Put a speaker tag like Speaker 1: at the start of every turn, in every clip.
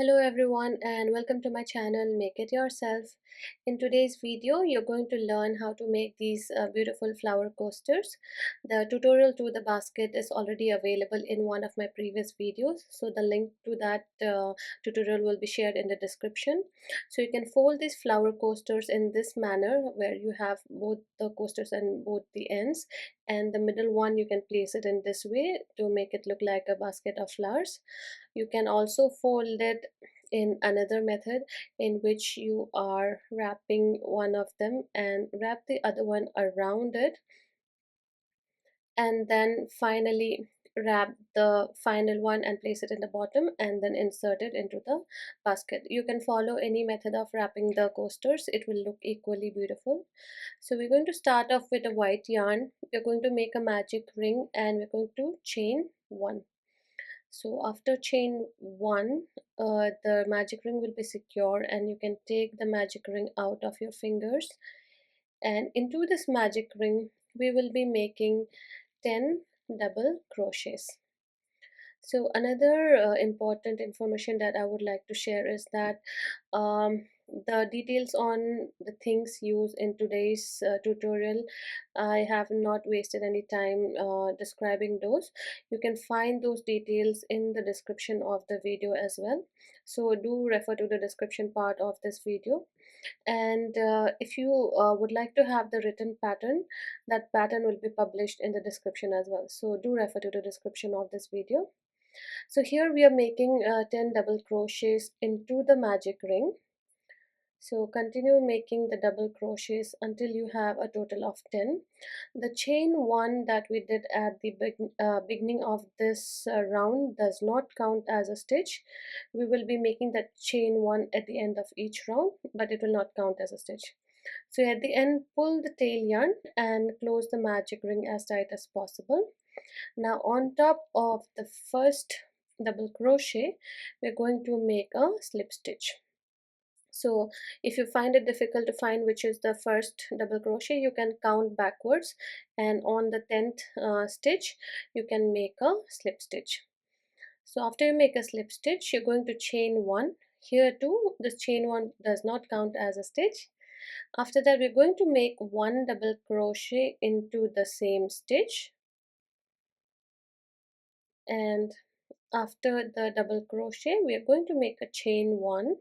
Speaker 1: Hello everyone and welcome to my channel Make It Yourself. In today's video you're going to learn how to make these beautiful flower coasters. The tutorial to the basket is already available in one of my previous videos, so the link to that tutorial will be shared in the description. So you can fold these flower coasters in this manner where you have both the coasters and both the ends, and the middle one you can place it in this way to make it look like a basket of flowers. You can also fold it in another method in which you are wrapping one of them and wrap the other one around it, and then finally wrap the final one and place it in the bottom and then insert it into the basket. You can follow any method of wrapping the coasters, it will look equally beautiful. So we're going to start off with a white yarn. We're going to make a magic ring and we're going to chain one. So after chain one, the magic ring will be secure and you can take the magic ring out of your fingers, and into this magic ring we will be making 10 double crochets. So another important information that I would like to share is that the details on the things used in today's tutorial, I have not wasted any time describing those. You can find those details in the description of the video as well, so do refer to the description part of this video. And if you would like to have the written pattern, that pattern will be published in the description as well, so do refer to the description of this video. So here we are making 10 double crochets into the magic ring. So continue making the double crochets until you have a total of 10. The chain one that we did at the beginning of this round does not count as a stitch. We will be making that chain one at the end of each round, but it will not count as a stitch. So at the end, pull the tail yarn and close the magic ring as tight as possible. Now on top of the first double crochet, we're going to make a slip stitch. So if you find it difficult to find which is the first double crochet, you can count backwards, and on the 10th stitch you can make a slip stitch. So after you make a slip stitch, you're going to chain one. Here too, this chain one does not count as a stitch. After that, we're going to make one double crochet into the same stitch, and after the double crochet we are going to make a chain one.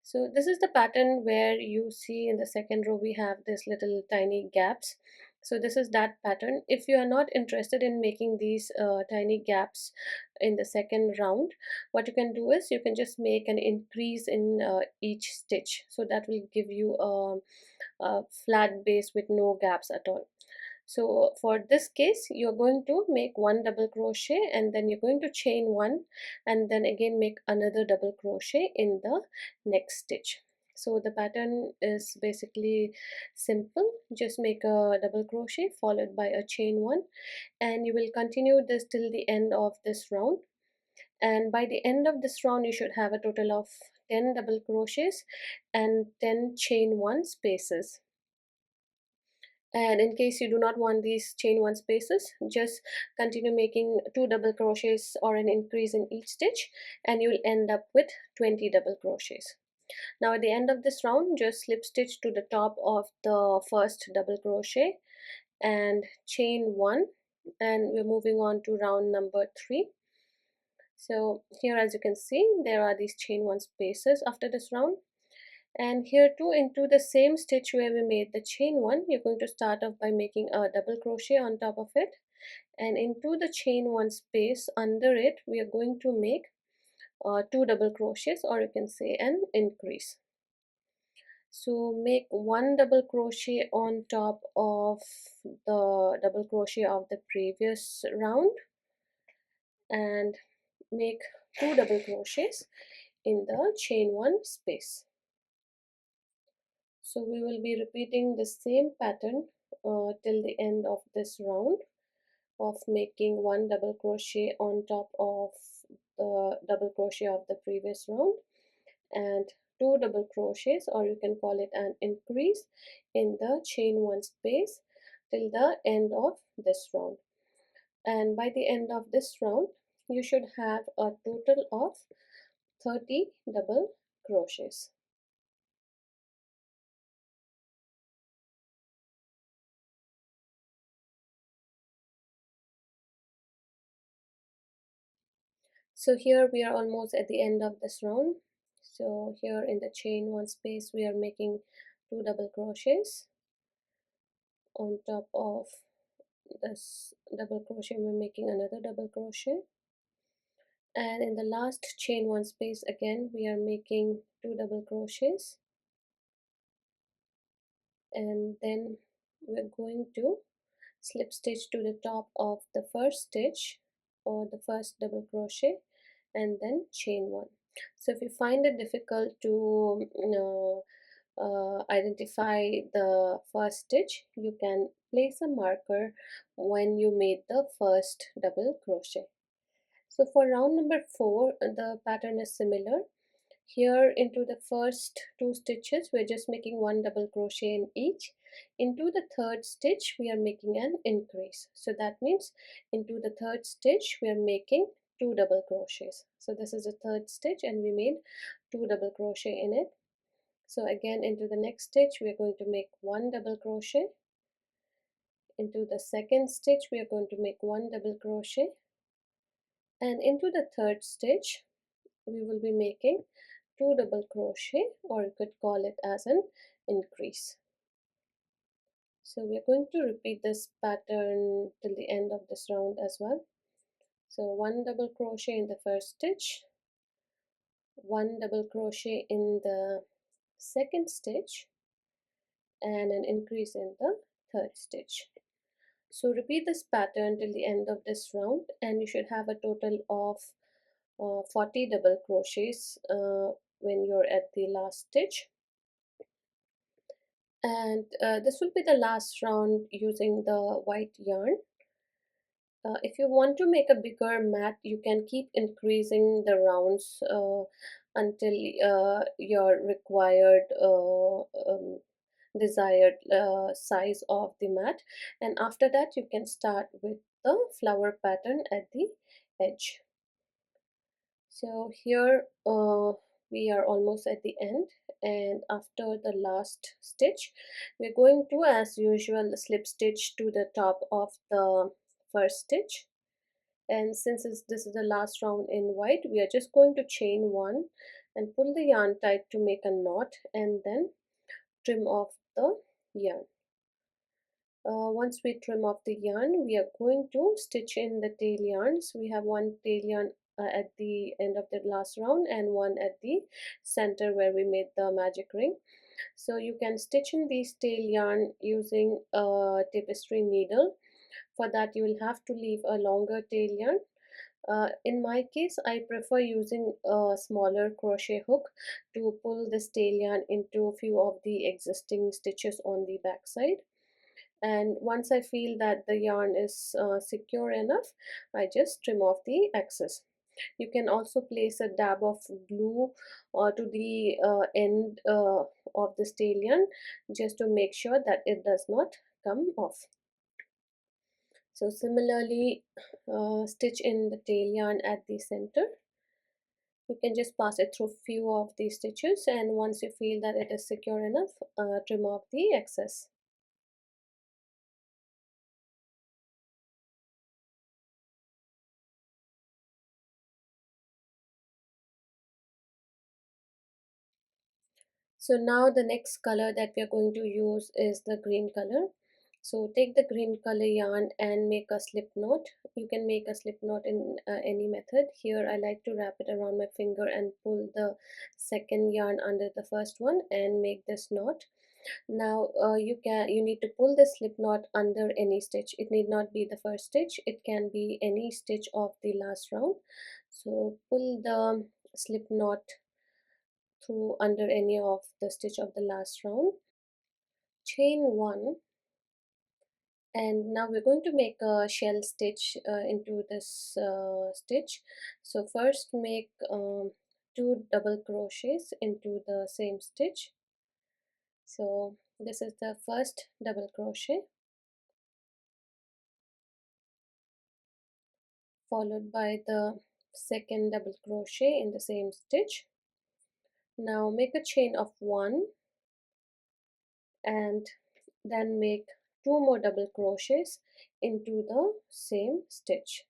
Speaker 1: So this is the pattern where you see in the second row we have this little tiny gaps. So this is that pattern. If you are not interested in making these tiny gaps in the second round, what you can do is you can just make an increase in each stitch, so that will give you a flat base with no gaps at all. So for this case you're going to make one double crochet and then you're going to chain one and then again make another double crochet in the next stitch. So the pattern is basically simple. Just make a double crochet followed by a chain one, and you will continue this till the end of this round. And by the end of this round you should have a total of 10 double crochets and 10 chain one spaces. And in case you do not want these chain one spaces, just continue making 2 double crochets or an increase in each stitch, and you will end up with 20 double crochets. Now at the end of this round, just slip stitch to the top of the first double crochet and chain one, and we're moving on to round number 3. So here, as you can see, there are these chain one spaces after this round. And here too, into the same stitch where we made the chain one, you're going to start off by making a double crochet on top of it, and into the chain one space under it we are going to make 2 double crochets, or you can say an increase. So make one double crochet on top of the double crochet of the previous round and make 2 double crochets in the chain one space. So we will be repeating the same pattern till the end of this round of making one double crochet on top of the double crochet of the previous round and 2 double crochets, or you can call it an increase, in the chain one space till the end of this round. And by the end of this round you should have a total of 30 double crochets. So here we are almost at the end of this round. So here in the chain one space we are making 2 double crochets. On top of this double crochet we're making another double crochet, and in the last chain one space again we are making 2 double crochets, and then we're going to slip stitch to the top of the first stitch or the first double crochet and then chain one. So if you find it difficult to identify the first stitch, you can place a marker when you made the first double crochet. So for round number 4 the pattern is similar. Here into the first 2 stitches we're just making 1 double crochet in each. Into the third stitch we are making an increase, so that means into the third stitch we are making 2 double crochets. So this is the third stitch and we made 2 double crochet in it. So again into the next stitch we are going to make 1 double crochet. Into the second stitch we are going to make 1 double crochet, and into the third stitch we will be making 2 double crochet, or you could call it as an increase. So we are going to repeat this pattern till the end of this round as well. So 1 double crochet in the first stitch, 1 double crochet in the second stitch, and an increase in the third stitch. So repeat this pattern till the end of this round and you should have a total of 40 double crochets when you're at the last stitch. And this will be the last round using the white yarn. If you want to make a bigger mat, you can keep increasing the rounds until your required desired size of the mat, and after that you can start with the flower pattern at the edge. So here we are almost at the end, and after the last stitch we're going to, as usual, slip stitch to the top of the first stitch. And since this is the last round in white, we are just going to chain one and pull the yarn tight to make a knot and then trim off the yarn. Once we trim off the yarn, we are going to stitch in the tail yarns. We have one tail yarn at the end of the last round and one at the center where we made the magic ring. So you can stitch in these tail yarn using a tapestry needle. For that you will have to leave a longer tail yarn. In my case, I prefer using a smaller crochet hook to pull this tail yarn into a few of the existing stitches on the back side. And once I feel that the yarn is secure enough, I just trim off the excess. You can also place a dab of glue to the end of the tail yarn just to make sure that it does not come off. So similarly, stitch in the tail yarn at the center. You can just pass it through few of these stitches, and once you feel that it is secure enough, trim off the excess. So now the next color that we are going to use is the green color. So take the green color yarn and make a slip knot. You can make a slip knot in any method. Here I like to wrap it around my finger and pull the second yarn under the first one and make this knot. Now you need to pull the slip knot under any stitch. It need not be the first stitch, it can be any stitch of the last round. So pull the slip knot through under any of the stitch of the last round, chain one, and now we're going to make a shell stitch into this stitch. So first make 2 double crochets into the same stitch. So this is the first double crochet, followed by the second double crochet in the same stitch. Now make a chain of 1 and then make 2 more double crochets into the same stitch.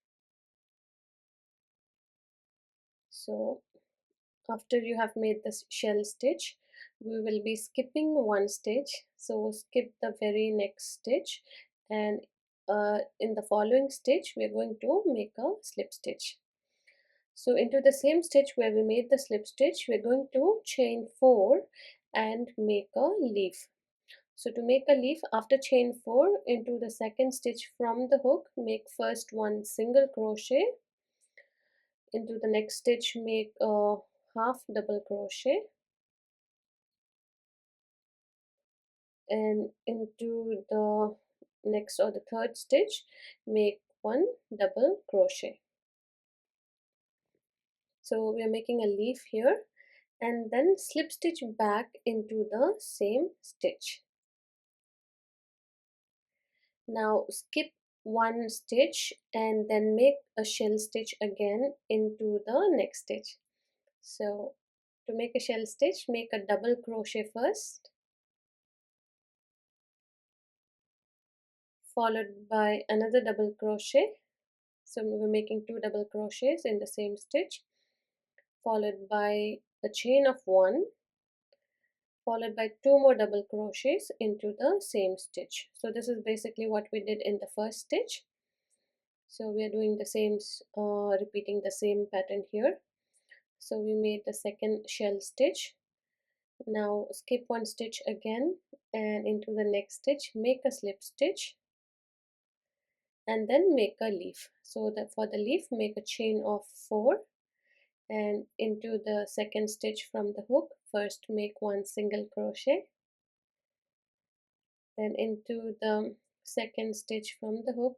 Speaker 1: So after you have made the shell stitch, we will be skipping one stitch, so skip the very next stitch, and in the following stitch we are going to make a slip stitch. So into the same stitch where we made the slip stitch, we are going to chain 4 and make a leaf. So to make a leaf, after chain 4 into the second stitch from the hook, make first one single crochet, into the next stitch make a half double crochet, and into the next or the third stitch make one double crochet. So we are making a leaf here, and then slip stitch back into the same stitch. Now skip one stitch and then make a shell stitch again into the next stitch. So to make a shell stitch, make a double crochet first, followed by another double crochet. So we're making 2 double crochets in the same stitch, followed by a chain of 1, followed by 2 more double crochets into the same stitch. So this is basically what we did in the first stitch. So we are doing the same, repeating the same pattern here. So we made the second shell stitch. Now skip one stitch again and into the next stitch make a slip stitch and then make a leaf. So that for the leaf make a chain of 4 and into the second stitch from the hook first make one single crochet, then into the second stitch from the hook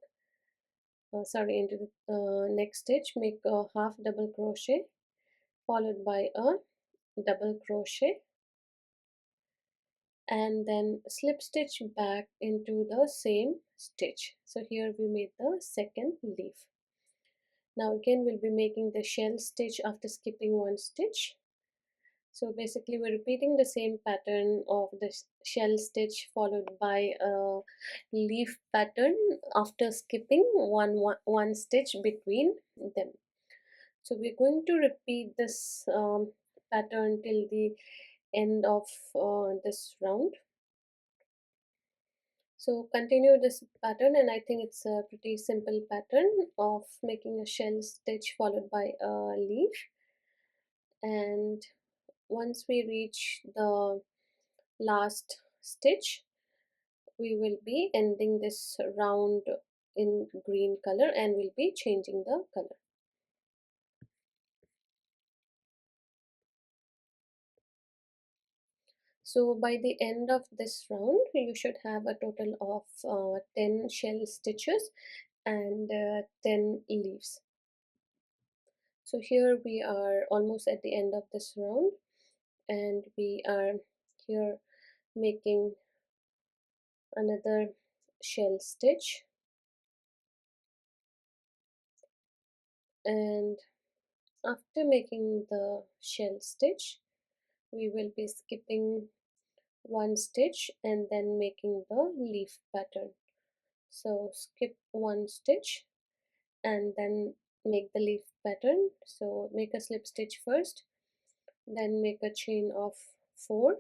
Speaker 1: into the next stitch make a half double crochet, followed by a double crochet, and then slip stitch back into the same stitch. So here we made the second leaf. Now again we'll be making the shell stitch after skipping one stitch. So basically we're repeating the same pattern of the shell stitch followed by a leaf pattern after skipping one stitch between them. So we're going to repeat this pattern till the end of this round. So continue this pattern, and I think it's a pretty simple pattern of making a shell stitch followed by a leaf. And once we reach the last stitch, we will be ending this round in green color and we'll be changing the color. So by the end of this round you should have a total of 10 shell stitches and 10 leaves. So here we are almost at the end of this round, and we are here making another shell stitch, and after making the shell stitch we will be skipping one stitch and then making the leaf pattern. So skip one stitch and then make the leaf pattern. So make a slip stitch first, then make a chain of 4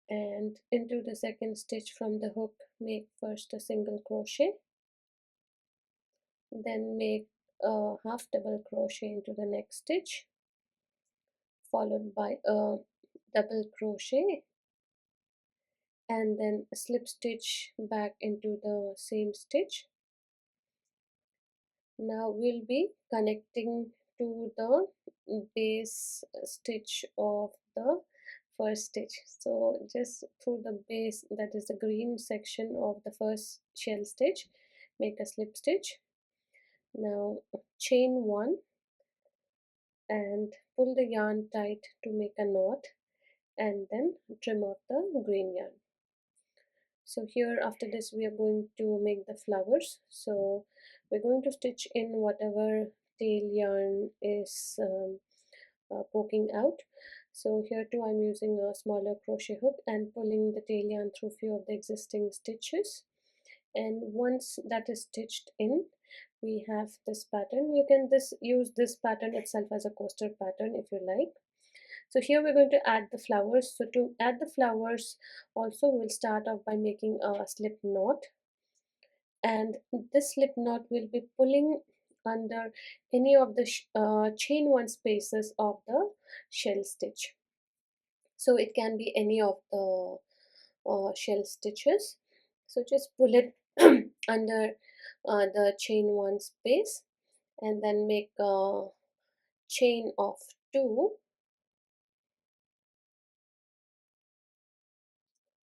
Speaker 1: and into the second stitch from the hook make first a single crochet, then make a half double crochet into the next stitch, followed by a double crochet, and then slip stitch back into the same stitch. Now we'll be connecting to the base stitch of the first stitch. So just through the base, that is the green section of the first shell stitch, make a slip stitch. Now chain 1 and pull the yarn tight to make a knot, and then trim off the green yarn. So here after this we are going to make the flowers. So we're going to stitch in whatever tail yarn is poking out. So here too I'm using a smaller crochet hook and pulling the tail yarn through few of the existing stitches, and once that is stitched in we have this pattern. You can use this pattern itself as a coaster pattern if you like. So here we're going to add the flowers. So to add the flowers also we'll start off by making a slip knot, and this slip knot will be pulling under any of the chain one spaces of the shell stitch. So it can be any of the shell stitches. So just pull it under the chain one space and then make a chain of two.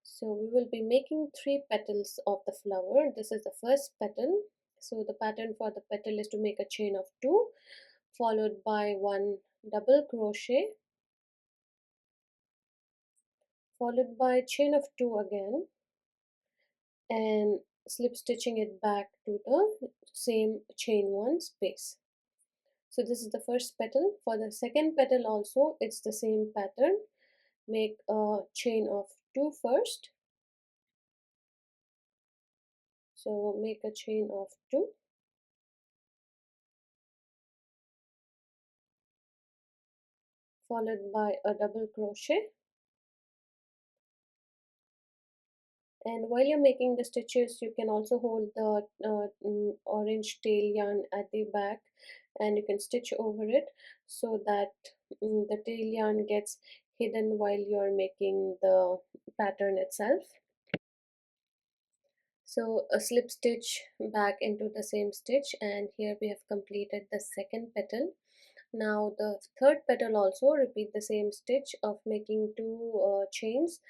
Speaker 1: So we will be making three petals of the flower. This is the first petal. So the pattern for the petal is to make a chain of two followed by one double crochet followed by chain of two again and slip stitching it back to the same chain one space. So this is the first petal. For the second petal also it's the same pattern. Make a chain of two first. So make a chain of two followed by a double crochet, and while you're making the stitches you can also hold the orange tail yarn at the back and you can stitch over it so that the tail yarn gets hidden while you're making the pattern itself. So a slip stitch back into the same stitch, and here we have completed the second petal. Now the third petal also repeat the same stitch of making two chains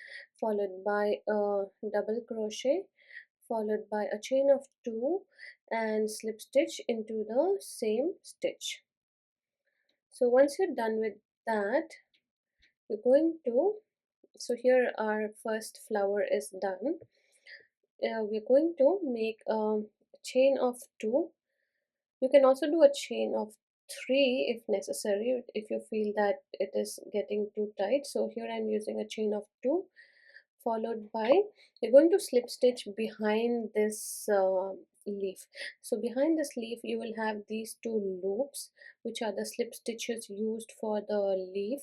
Speaker 1: followed by a double crochet followed by a chain of two and slip stitch into the same stitch. So once you're done with that you're going to, so here our first flower is done. We're going to make a chain of two. You can also do a chain of three if necessary, if you feel that it is getting too tight. So here I'm using a chain of two followed by, you're going to slip stitch behind this leaf. So behind this leaf you will have these two loops which are the slip stitches used for the leaf.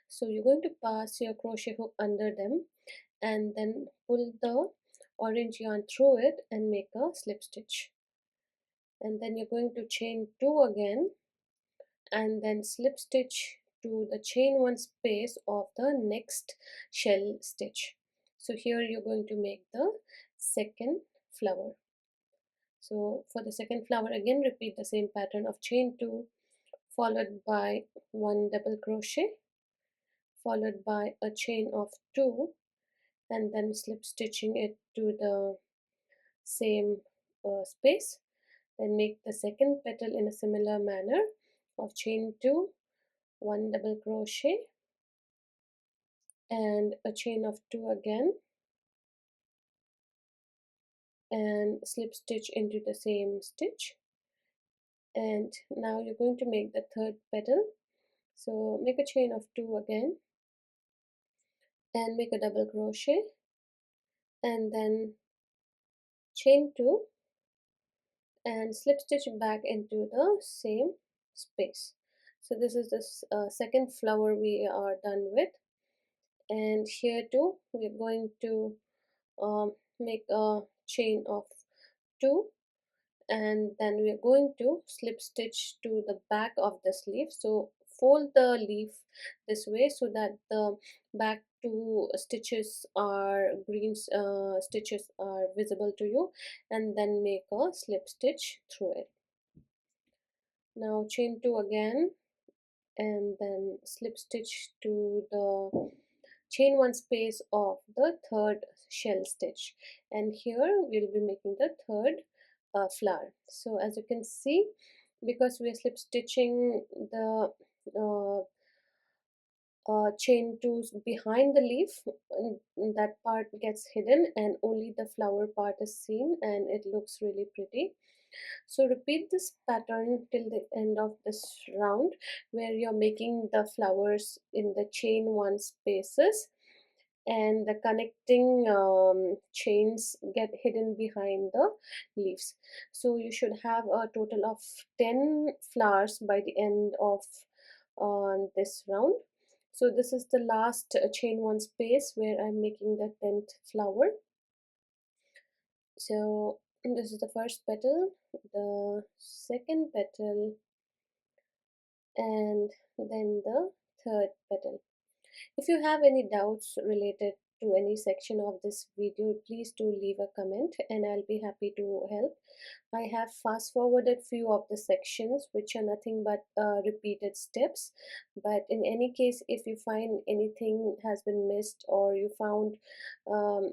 Speaker 1: So you're going to pass your crochet hook under them and then pull the orange yarn through it and make a slip stitch, and then you're going to chain two again and then slip stitch to the chain one space of the next shell stitch. So here you're going to make the second flower. So for the second flower again repeat the same pattern of chain two followed by one double crochet followed by a chain of two and then slip stitching it to the same space. Then make the second petal in a similar manner of chain two, one double crochet and a chain of two again and slip stitch into the same stitch. And now you're going to make the third petal. So make a chain of two again and make a double crochet and then chain two and slip stitch back into the same space. So this is the second flower we are done with, and here too we're going to make a chain of two and then we're going to slip stitch to the back of this leaf. So fold the leaf this way so that the back two stitches are green stitches are visible to you, and then make a slip stitch through it. Now chain two again and then slip stitch to the chain one space of the third shell stitch, and here we'll be making the third flower. So as you can see, because we are slip stitching the uh, chain tools behind the leaf, that part gets hidden and only the flower part is seen, and it looks really pretty. So repeat this pattern till the end of this round, where you're making the flowers in the chain one spaces, and the connecting chains get hidden behind the leaves. So you should have a total of 10 flowers by the end of this round. So this is the last chain one space where I'm making the 10th flower. So this is the first petal, the second petal, and then the third petal. If you have any doubts related to any section of this video, please do leave a comment and I'll be happy to help. I have fast forwarded few of the sections which are nothing but repeated steps, but in any case, if you find anything has been missed or you found um,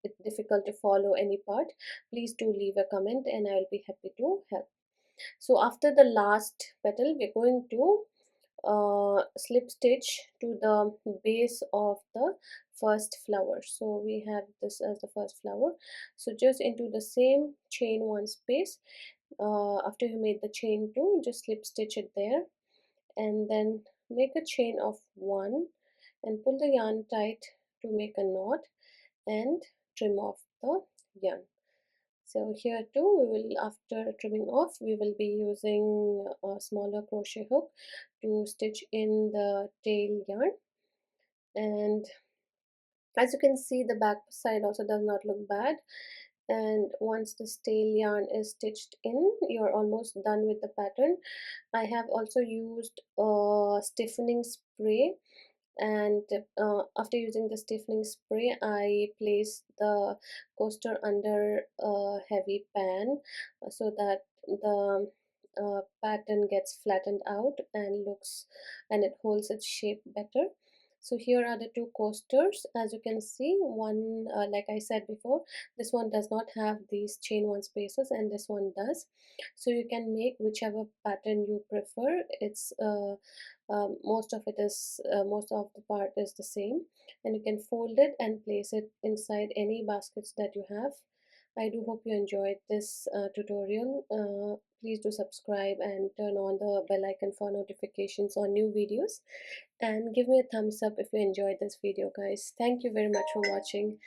Speaker 1: it difficult to follow any part, please do leave a comment and I'll be happy to help. So after the last petal, we're going to slip stitch to the base of the first flower. So we have this as the first flower. So just into the same chain one space, after you made the chain two, just slip stitch it there, and then make a chain of one and pull the yarn tight to make a knot and trim off the yarn. So here too, we will, after trimming off, we will be using a smaller crochet hook to stitch in the tail yarn. And as you can see, the back side also does not look bad. And once the tail yarn is stitched in, you're almost done with the pattern. I have also used a stiffening spray, and after using the stiffening spray, I place the coaster under a heavy pan so that the pattern gets flattened out and looks, and it holds its shape better. So here are the two coasters. As you can see, one, like I said before, this one does not have these chain one spaces and this one does. So you can make whichever pattern you prefer. It's most of the part is the same, and you can fold it and place it inside any baskets that you have. I do hope you enjoyed this tutorial. Please do subscribe and turn on the bell icon for notifications on new videos, and give me a thumbs up if you enjoyed this video, guys. Thank you very much for watching.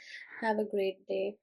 Speaker 1: Have a great day.